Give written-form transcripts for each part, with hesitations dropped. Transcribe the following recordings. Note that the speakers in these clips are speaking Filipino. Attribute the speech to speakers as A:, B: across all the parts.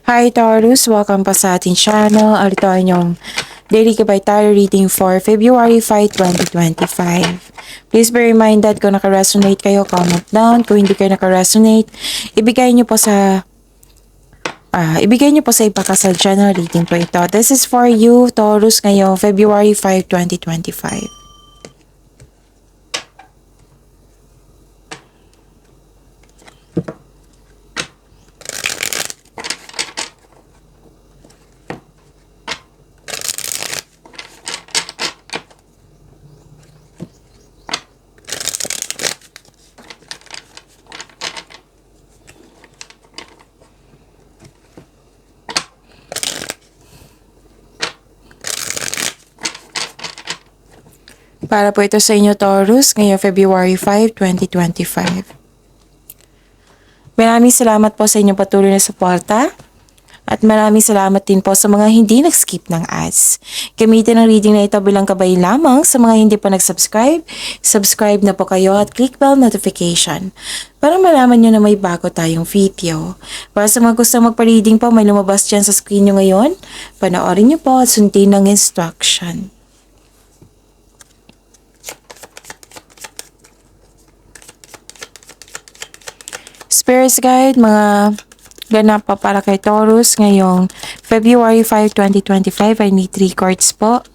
A: Hi Taurus! Welcome pa sa ating channel. Ito ay inyong daily Gabay Tarot reading for February 5, 2025. Please be reminded kung naka-resonate kayo, comment down. Kung hindi kayo naka-resonate, ibigay niyo po sa ipakasal channel reading po ito. This is for you, Taurus, ngayong February 5, 2025. Para po ito sa inyo, Taurus, ngayong February 5, 2025. Maraming salamat po sa inyong patuloy na suporta. At maraming salamat din po sa mga hindi nag-skip ng ads. Gamitin ang reading na ito bilang gabay lamang sa mga hindi pa nag-subscribe. Subscribe na po kayo at click bell notification para malaman nyo na may bago tayong video. Para sa mga gusto magpa-reading po, may lumabas dyan sa screen nyo ngayon. Panoorin nyo po at sundin ang instruction. Spirits Guide, mga ganap pa para kay Taurus ngayong February 5, 2025. I need 3 cards po.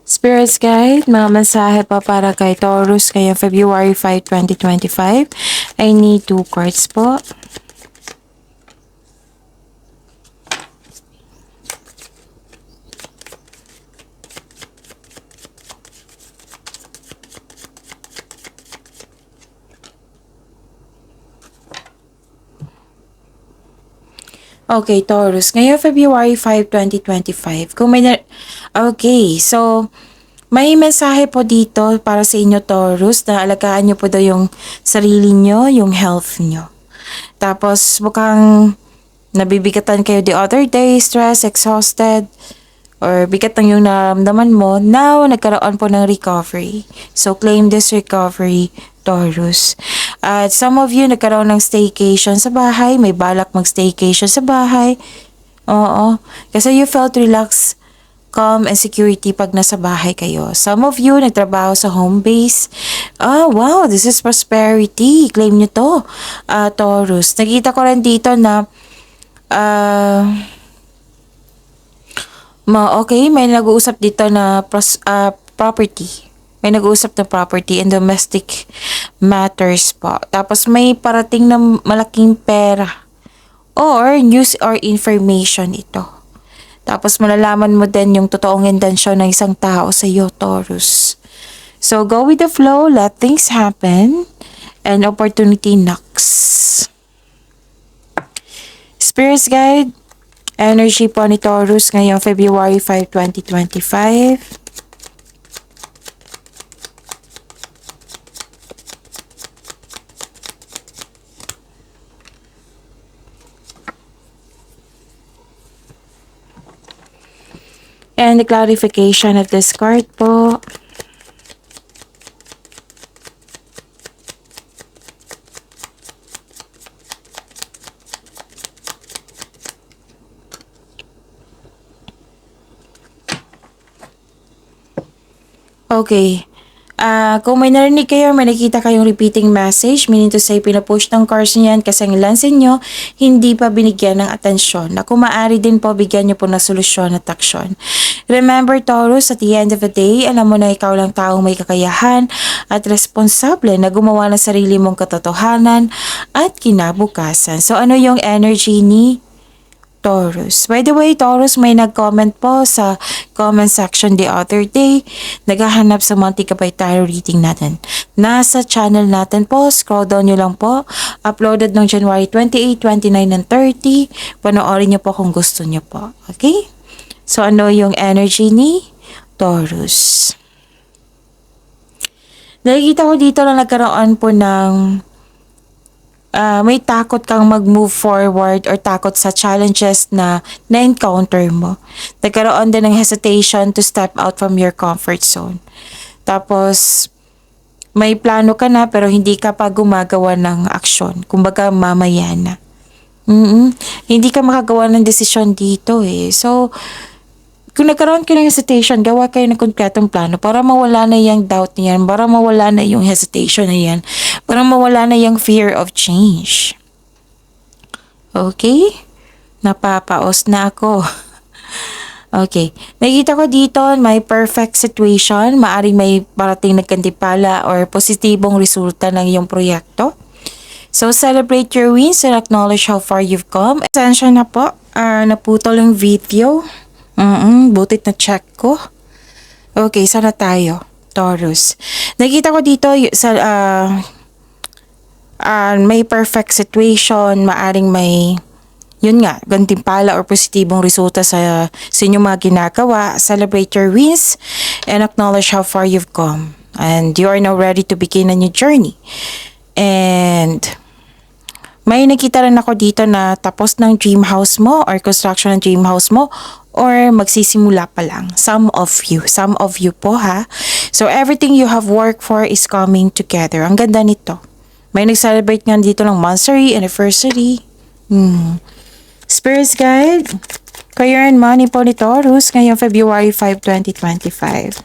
A: Spirits Guide, mga mensahe pa para kay Taurus ngayong February 5, 2025. I need 2 cards po. Okay, Taurus. Ngayon, February 5, 2025. Okay, so may mensahe po dito para sa inyo, Taurus, na alagaan nyo po daw yung sarili nyo, yung health nyo. Tapos, mukhang nabibigatan kayo the other day, stress, exhausted, or bigat ng yung naramdaman mo. Now, nagkaroon po ng recovery. So, claim this recovery, Taurus. At some of you nagkaroon ng staycation sa bahay, may balak mag-staycation sa bahay. Oo. Kasi you felt relaxed, calm, and security pag nasa bahay kayo. Some of you nagtrabaho sa home base. Wow, this is prosperity. Claim nyo to, Taurus. Nakita ko rin dito na okay, may nag-uusap dito na property. May nag-uusap na property and domestic matters po. Tapos may parating na malaking pera or news or information ito. Tapos malalaman mo din yung totoong intensyon ng isang tao sa iyo, Taurus. So go with the flow, let things happen, and opportunity knocks. Spirits Guide, energy po ni Taurus ngayong February 5, 2025. And the clarification of this card po. Okay. Kung may narinig kayo, may nakita kayong repeating message, meaning to say, pinapush ng cards niyan kasi ang ilan sa inyo, hindi pa binigyan ng atensyon. Na kung maaari din po, bigyan niyo po ng solusyon at aksyon. Remember, Taurus, at the end of the day, alam mo na ikaw lang taong may kakayahan at responsable na gumawa ng sarili mong katotohanan at kinabukasan. So, ano yung energy ni Taurus? By the way, Taurus, may nag-comment po sa comment section the other day. Naghahanap sa Monty Kabay Tarot reading natin. Nasa channel natin po. Scroll down nyo lang po. Uploaded ng January 28, 29, and 30. Panoorin nyo po kung gusto nyo po. Okay? So, ano yung energy ni Taurus? Nakikita ko dito na nagkaroon po ng may takot kang mag-move forward or takot sa challenges na na-encounter mo. Nagkaroon din ng hesitation to step out from your comfort zone. Tapos, may plano ka na pero hindi ka pa gumagawa ng aksyon. Kumbaga, mamaya na. Hindi ka makagawa ng desisyon dito eh. So, kung nagkaroon ka ng hesitation, gawa kayo ng konkretong plano para mawala na yung doubt na yan, para mawala na yung hesitation na yan, para mawala na yung fear of change. Okay? Napapaos na ako. Okay. Nakikita ko dito, may perfect situation, maaring may parating nagkantipala or positibong resulta ng iyong proyekto. So, celebrate your wins and acknowledge how far you've come. Pasensya na po, naputol yung video. Butit na check ko. Okay, sana tayo, Taurus. Nakita ko dito sa may perfect situation, maaring may yun nga, gantimpala or positibong resulta sa inyong mga ginagawa. Celebrate your wins and acknowledge how far you've come. And you are now ready to begin a new journey. And may nakita rin ako dito na tapos ng dream house mo or construction ng dream house mo or magsisimula pa lang. Some of you po ha. So everything you have worked for is coming together. Ang ganda nito. May nag-celebrate nga dito ng monthsary, anniversary. Spirits Guide, Career and Money po ni Taurus ngayong February 5, 2025.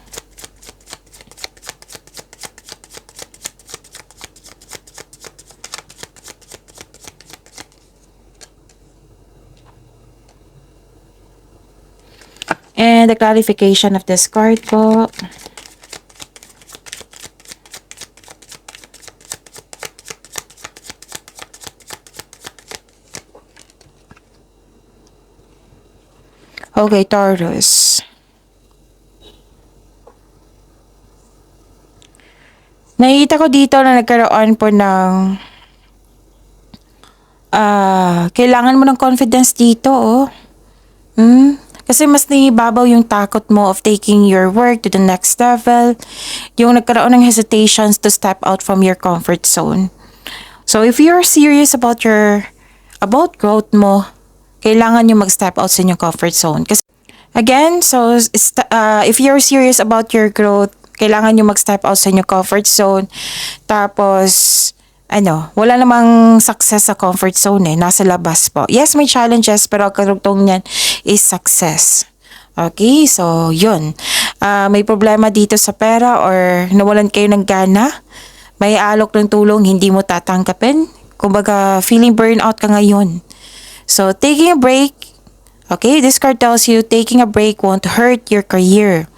A: And the clarification of this card po. Okay, Taurus. Nakita ko dito na nagkaroon po ng kailangan mo ng confidence dito, oh. Kasi mas naibabaw yung takot mo of taking your work to the next level. Yung nagkaroon ng hesitations to step out from your comfort zone. So if you're serious about growth mo, kailangan yung mag-step out sa inyong comfort zone. Kasi again, so if you're serious about your growth, kailangan yung mag-step out sa inyong comfort zone. Tapos wala namang success sa comfort zone eh. Nasa labas po. Yes, may challenges pero ang karugtong niyan is success. Okay, so yun. May problema dito sa pera or nawalan kayo ng gana. May alok ng tulong hindi mo tatanggapin. Kumbaga, feeling burnout ka ngayon. So, taking a break. Okay, this card tells you taking a break won't hurt your career.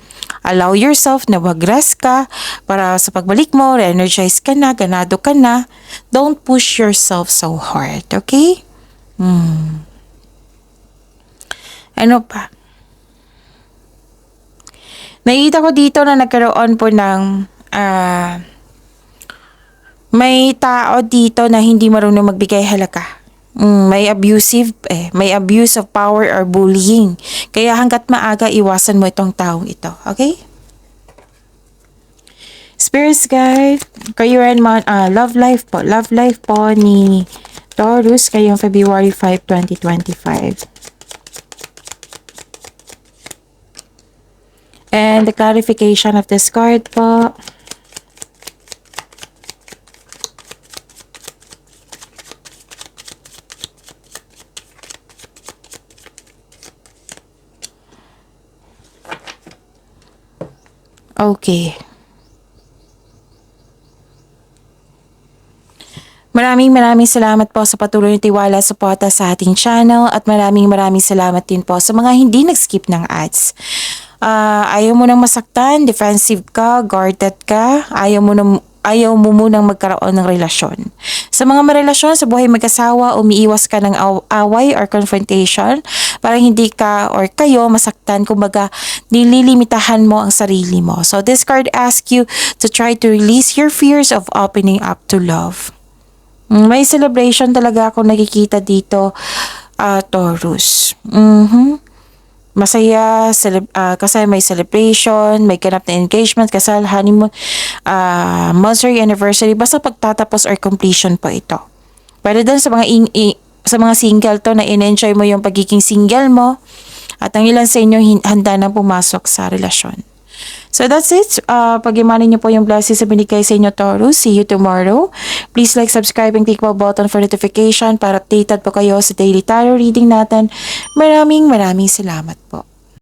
A: Allow yourself na mag-rest ka para sa pagbalik mo, re-energize ka na, ganado ka na. Don't push yourself so hard, okay? Ano pa? Nakita ko dito na nagkaroon po ng may tao dito na hindi marunong magbigay halaga. May may abuse of power or bullying. Kaya hanggat maaga, iwasan mo itong taong ito. Okay? Spirits Guide, Career and Love Life po. Love Life po ni Taurus kayong February 5, 2025. And the clarification of this card po. Okay. maraming salamat po sa patuloy na tiwala at suporta sa ating channel at maraming salamat din po sa mga hindi nag-skip ng ads. Ayaw mo nang masaktan, defensive ka, guarded ka, ayaw mo munang magkaroon ng relasyon. Sa mga marelasyon sa buhay mag-asawa, umiiwas ka ng away or confrontation para hindi ka or kayo masaktan, kumbaga nililimitahan mo ang sarili mo. So this card asks you to try to release your fears of opening up to love. May celebration talaga ako nakikita dito, Taurus. Masaya, kasi may celebration, may ganap na engagement, kasal, honeymoon, monthsary anniversary, basta pagtatapos or completion po ito. Pwede din sa mga single to na in-enjoy mo yung pagiging single mo at ang ilan sa inyo handa na pumasok sa relasyon. So that's it. Pag-imanin niyo po yung blessings na binigay sa inyo, Taurus. See you tomorrow. Please like, subscribe, and click the button for notification para updated po kayo sa daily tarot reading natin. Maraming salamat po.